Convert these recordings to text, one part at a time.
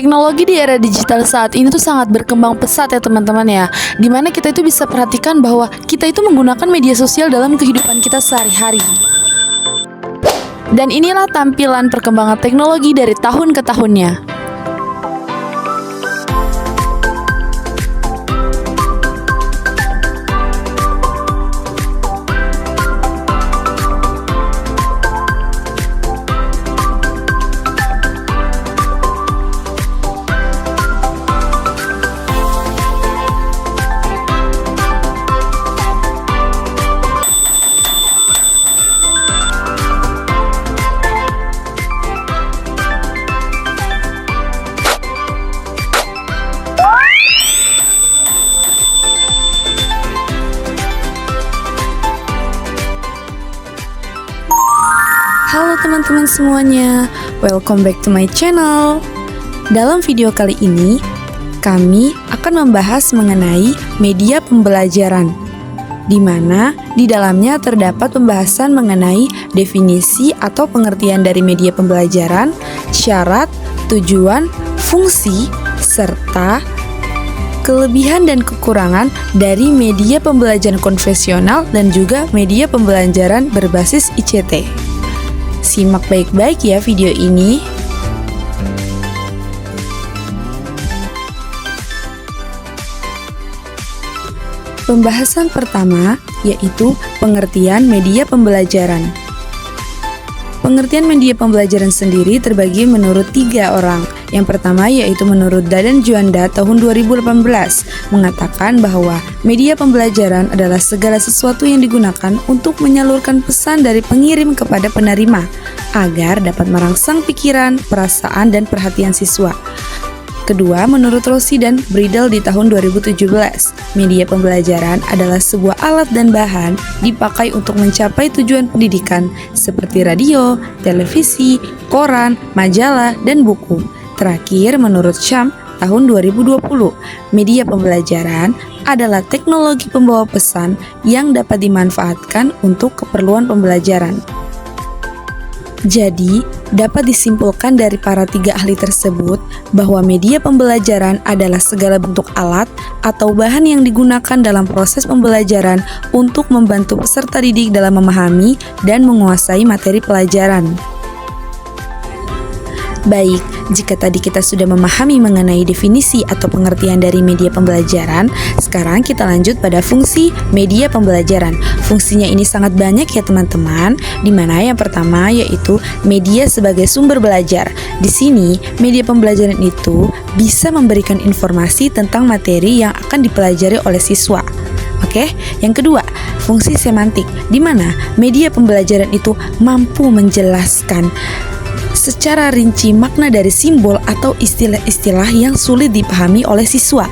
Teknologi di era digital saat ini tuh sangat berkembang pesat ya teman-teman ya. Dimana kita itu bisa perhatikan bahwa kita itu menggunakan media sosial dalam kehidupan kita sehari-hari. Dan inilah tampilan perkembangan teknologi dari tahun ke tahunnya. Halo teman-teman semuanya, welcome back to my channel. Dalam video kali ini, kami akan membahas mengenai media pembelajaran, di mana di dalamnya terdapat pembahasan mengenai definisi atau pengertian dari media pembelajaran, syarat, tujuan, fungsi, serta kelebihan dan kekurangan dari media pembelajaran konvensional dan juga media pembelajaran berbasis ICT. Simak baik-baik ya video ini. Pembahasan pertama yaitu pengertian media pembelajaran. Pengertian media pembelajaran sendiri terbagi menurut 3 orang. Yang pertama yaitu menurut Dadan Juanda tahun 2018 mengatakan bahwa media pembelajaran adalah segala sesuatu yang digunakan untuk menyalurkan pesan dari pengirim kepada penerima agar dapat merangsang pikiran, perasaan, dan perhatian siswa. Kedua, menurut Rossi dan Bridel di tahun 2017, media pembelajaran adalah sebuah alat dan bahan dipakai untuk mencapai tujuan pendidikan seperti radio, televisi, koran, majalah, dan buku. Terakhir, menurut Syam tahun 2020, media pembelajaran adalah teknologi pembawa pesan yang dapat dimanfaatkan untuk keperluan pembelajaran. Jadi, dapat disimpulkan dari para 3 ahli tersebut bahwa media pembelajaran adalah segala bentuk alat atau bahan yang digunakan dalam proses pembelajaran untuk membantu peserta didik dalam memahami dan menguasai materi pelajaran. Baik, jika tadi kita sudah memahami mengenai definisi atau pengertian dari media pembelajaran, sekarang kita lanjut pada fungsi media pembelajaran. Fungsinya ini sangat banyak ya teman-teman, di mana yang pertama yaitu media sebagai sumber belajar. Di sini, media pembelajaran itu bisa memberikan informasi tentang materi yang akan dipelajari oleh siswa. Oke, yang kedua, fungsi semantik, di mana media pembelajaran itu mampu menjelaskan secara rinci makna dari simbol atau istilah-istilah yang sulit dipahami oleh siswa.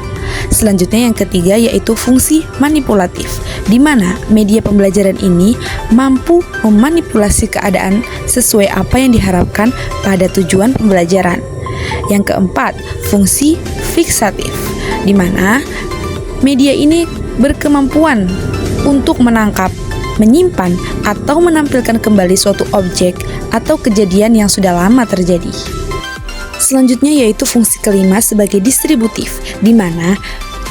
Selanjutnya yang ketiga yaitu fungsi manipulatif, di mana media pembelajaran ini mampu memanipulasi keadaan sesuai apa yang diharapkan pada tujuan pembelajaran. Yang keempat, fungsi fiksatif, di mana media ini berkemampuan untuk menangkap, menyimpan, atau menampilkan kembali suatu objek atau kejadian yang sudah lama terjadi. Selanjutnya yaitu fungsi kelima sebagai distributif, di mana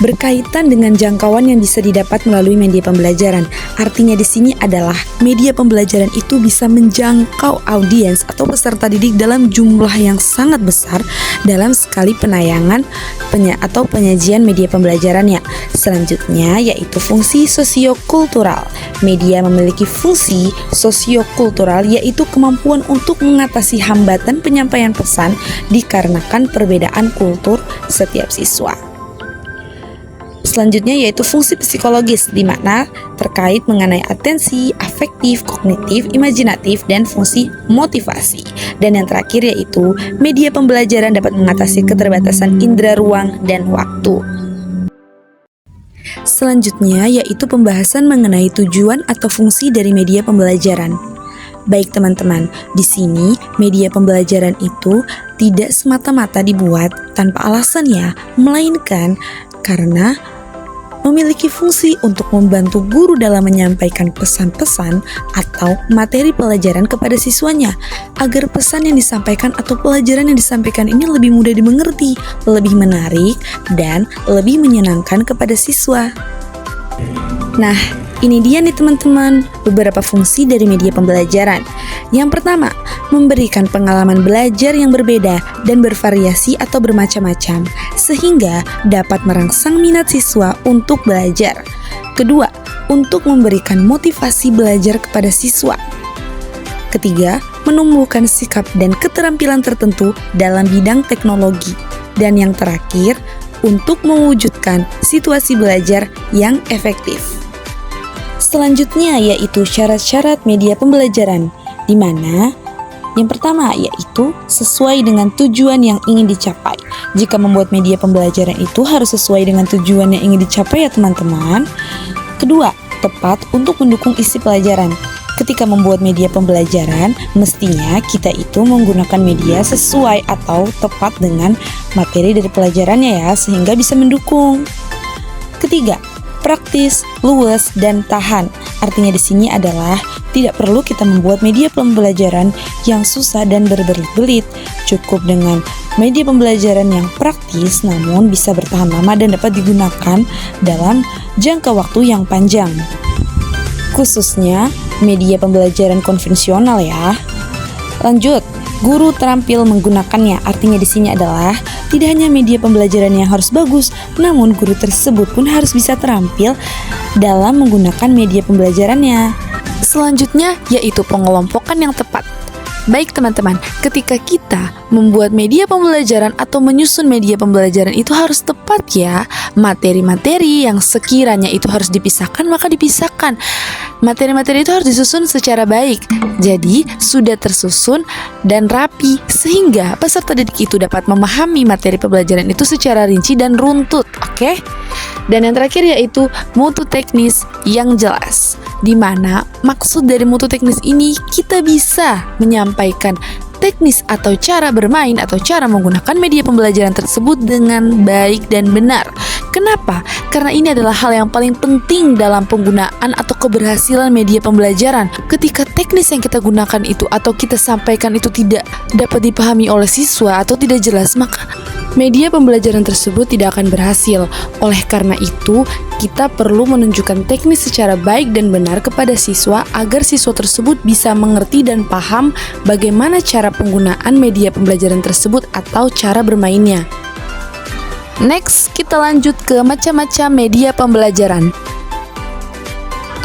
berkaitan dengan jangkauan yang bisa didapat melalui media pembelajaran. Artinya di sini adalah media pembelajaran itu bisa menjangkau audiens atau peserta didik dalam jumlah yang sangat besar dalam sekali penayangan atau penyajian media pembelajarannya. Selanjutnya yaitu fungsi sosiokultural. Media memiliki fungsi sosiokultural yaitu kemampuan untuk mengatasi hambatan penyampaian pesan dikarenakan perbedaan kultur setiap siswa. Selanjutnya yaitu fungsi psikologis, di mana terkait mengenai atensi, afektif, kognitif, imajinatif, dan fungsi motivasi. Dan yang terakhir yaitu media pembelajaran dapat mengatasi keterbatasan indera ruang dan waktu. Selanjutnya yaitu pembahasan mengenai tujuan atau fungsi dari media pembelajaran. Baik teman-teman, di sini media pembelajaran itu tidak semata-mata dibuat tanpa alasan ya, melainkan karena memiliki fungsi untuk membantu guru dalam menyampaikan pesan-pesan atau materi pelajaran kepada siswanya, agar pesan yang disampaikan atau pelajaran yang disampaikan ini lebih mudah dimengerti, lebih menarik, dan lebih menyenangkan kepada siswa. Nah, ini dia nih teman-teman, beberapa fungsi dari media pembelajaran. Yang pertama, memberikan pengalaman belajar yang berbeda dan bervariasi atau bermacam-macam, sehingga dapat merangsang minat siswa untuk belajar. Kedua, untuk memberikan motivasi belajar kepada siswa. Ketiga, menumbuhkan sikap dan keterampilan tertentu dalam bidang teknologi. Dan yang terakhir, untuk mewujudkan situasi belajar yang efektif. Selanjutnya yaitu syarat-syarat media pembelajaran, di mana yang pertama yaitu sesuai dengan tujuan yang ingin dicapai. Jika membuat media pembelajaran itu harus sesuai dengan tujuan yang ingin dicapai ya teman-teman. Kedua, tepat untuk mendukung isi pelajaran. Ketika membuat media pembelajaran, mestinya kita itu menggunakan media sesuai atau tepat dengan materi dari pelajarannya ya, sehingga bisa mendukung. Ketiga, praktis, luas, dan tahan. Artinya di sini adalah tidak perlu kita membuat media pembelajaran yang susah dan berbelit-belit. Cukup dengan media pembelajaran yang praktis namun bisa bertahan lama dan dapat digunakan dalam jangka waktu yang panjang. Khususnya media pembelajaran konvensional ya. Lanjut, guru terampil menggunakannya. Artinya di sini adalah tidak hanya media pembelajaran yang harus bagus, namun guru tersebut pun harus bisa terampil dalam menggunakan media pembelajarannya. Selanjutnya yaitu pengelompokan yang tepat. Baik teman-teman, ketika kita membuat media pembelajaran atau menyusun media pembelajaran itu harus tepat ya. Materi-materi yang sekiranya itu harus dipisahkan maka dipisahkan. Materi-materi itu harus disusun secara baik. Jadi sudah tersusun dan rapi sehingga peserta didik itu dapat memahami materi pembelajaran itu secara rinci dan runtut, oke? Dan yang terakhir yaitu mutu teknis yang jelas, di mana maksud dari mutu teknis ini kita bisa menyampaikan teknis atau cara bermain atau cara menggunakan media pembelajaran tersebut dengan baik dan benar. Kenapa? Karena ini adalah hal yang paling penting dalam penggunaan atau keberhasilan media pembelajaran. Ketika teknis yang kita gunakan itu atau kita sampaikan itu tidak dapat dipahami oleh siswa atau tidak jelas, maka media pembelajaran tersebut tidak akan berhasil. Oleh karena itu, kita perlu menunjukkan teknis secara baik dan benar kepada siswa agar siswa tersebut bisa mengerti dan paham bagaimana cara penggunaan media pembelajaran tersebut atau cara bermainnya. Next, kita lanjut ke macam-macam media pembelajaran.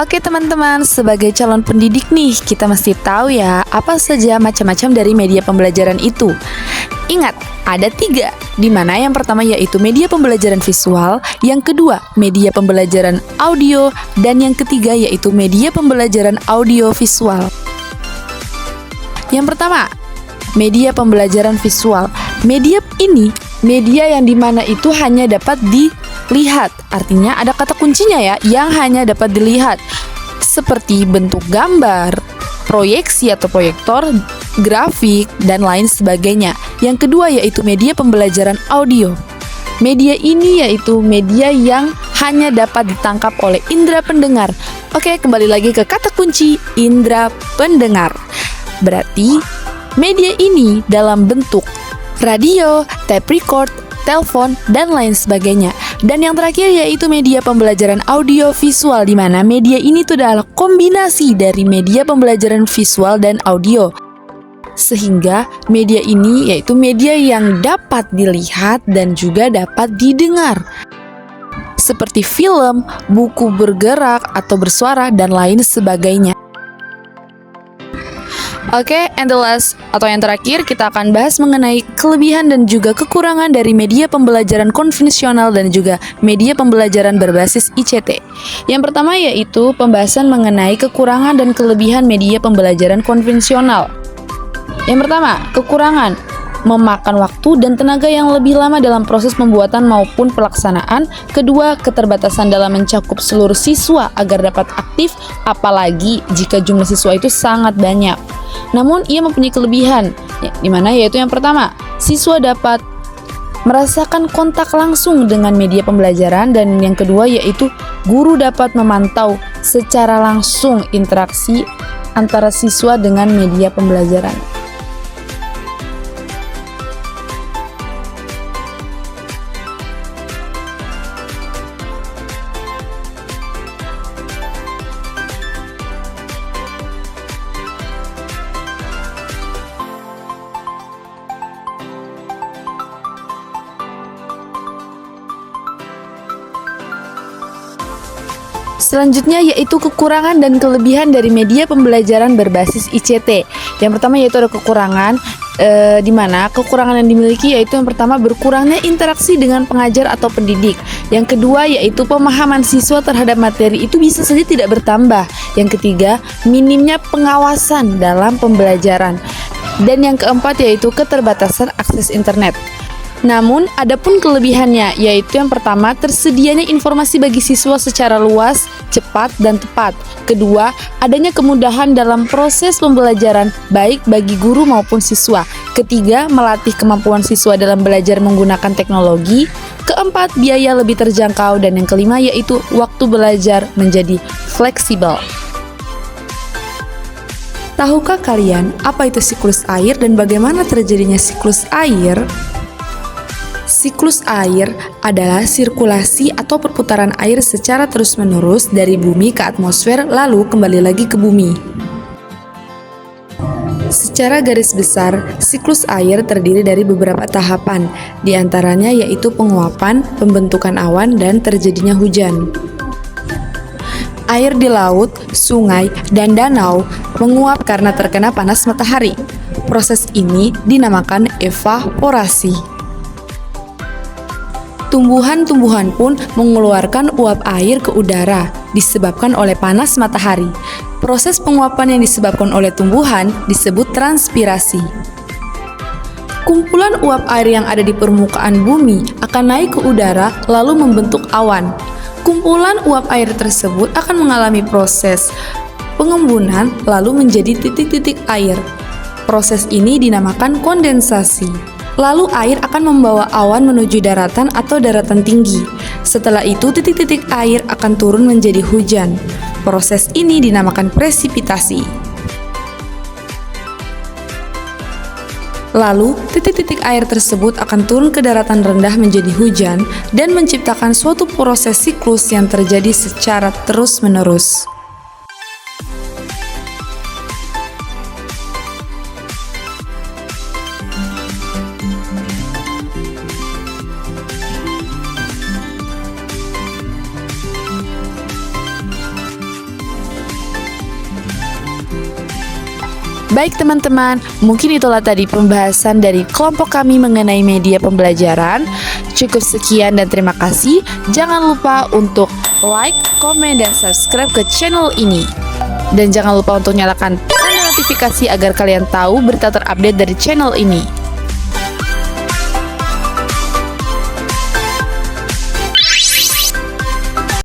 Oke teman-teman, sebagai calon pendidik nih, kita mesti tahu ya apa saja macam-macam dari media pembelajaran itu. Ingat, ada 3, di mana yang pertama yaitu media pembelajaran visual, yang kedua media pembelajaran audio, dan yang ketiga yaitu media pembelajaran audio visual. Yang pertama, media pembelajaran visual. Media ini media yang dimana itu hanya dapat dilihat. Artinya ada kata kuncinya ya, yang hanya dapat dilihat, seperti bentuk gambar, proyeksi atau proyektor, grafik, dan lain sebagainya. Yang kedua yaitu media pembelajaran audio. Media ini yaitu media yang hanya dapat ditangkap oleh indera pendengar. Oke, kembali lagi ke kata kunci indera pendengar. Berarti media ini dalam bentuk radio, tape record, telepon, dan lain sebagainya. Dan yang terakhir yaitu media pembelajaran audio visual, di mana media ini tuh adalah kombinasi dari media pembelajaran visual dan audio. Sehingga media ini yaitu media yang dapat dilihat dan juga dapat didengar. Seperti film, buku bergerak atau bersuara, dan lain sebagainya. Oke, and the last atau yang terakhir kita akan bahas mengenai kelebihan dan juga kekurangan dari media pembelajaran konvensional dan juga media pembelajaran berbasis ICT. Yang pertama yaitu pembahasan mengenai kekurangan dan kelebihan media pembelajaran konvensional. Yang pertama, kekurangan memakan waktu dan tenaga yang lebih lama dalam proses pembuatan maupun pelaksanaan. Kedua, keterbatasan dalam mencakup seluruh siswa agar dapat aktif, apalagi jika jumlah siswa itu sangat banyak. Namun ia mempunyai kelebihan, di mana yaitu yang pertama, siswa dapat merasakan kontak langsung dengan media pembelajaran, dan yang kedua yaitu guru dapat memantau secara langsung interaksi antara siswa dengan media pembelajaran. Selanjutnya yaitu kekurangan dan kelebihan dari media pembelajaran berbasis ICT. Yang pertama yaitu ada kekurangan, di mana kekurangan yang dimiliki yaitu yang pertama berkurangnya interaksi dengan pengajar atau pendidik. Yang kedua yaitu pemahaman siswa terhadap materi itu bisa saja tidak bertambah. Yang ketiga, minimnya pengawasan dalam pembelajaran. Dan yang keempat yaitu keterbatasan akses internet. Namun, ada pun kelebihannya, yaitu yang pertama, tersedianya informasi bagi siswa secara luas, cepat, dan tepat. Kedua, adanya kemudahan dalam proses pembelajaran, baik bagi guru maupun siswa. Ketiga, melatih kemampuan siswa dalam belajar menggunakan teknologi. Keempat, biaya lebih terjangkau. Dan yang kelima, yaitu waktu belajar menjadi fleksibel. Tahukah kalian apa itu siklus air dan bagaimana terjadinya siklus air? Siklus air adalah sirkulasi atau perputaran air secara terus-menerus dari bumi ke atmosfer lalu kembali lagi ke bumi. Secara garis besar, siklus air terdiri dari beberapa tahapan, di antaranya yaitu penguapan, pembentukan awan, dan terjadinya hujan. Air di laut, sungai, dan danau menguap karena terkena panas matahari. Proses ini dinamakan evaporasi. Tumbuhan-tumbuhan pun mengeluarkan uap air ke udara disebabkan oleh panas matahari. Proses penguapan yang disebabkan oleh tumbuhan disebut transpirasi. Kumpulan uap air yang ada di permukaan bumi akan naik ke udara lalu membentuk awan. Kumpulan uap air tersebut akan mengalami proses pengembunan lalu menjadi titik-titik air. Proses ini dinamakan kondensasi. Lalu air akan membawa awan menuju daratan atau daratan tinggi. Setelah itu titik-titik air akan turun menjadi hujan. Proses ini dinamakan presipitasi. Lalu titik-titik air tersebut akan turun ke daratan rendah menjadi hujan dan menciptakan suatu proses siklus yang terjadi secara terus-menerus. Baik teman-teman, mungkin itulah tadi pembahasan dari kelompok kami mengenai media pembelajaran. Cukup sekian dan terima kasih. Jangan lupa untuk like, komen, dan subscribe ke channel ini. Dan jangan lupa untuk nyalakan tanda notifikasi agar kalian tahu berita terupdate dari channel ini.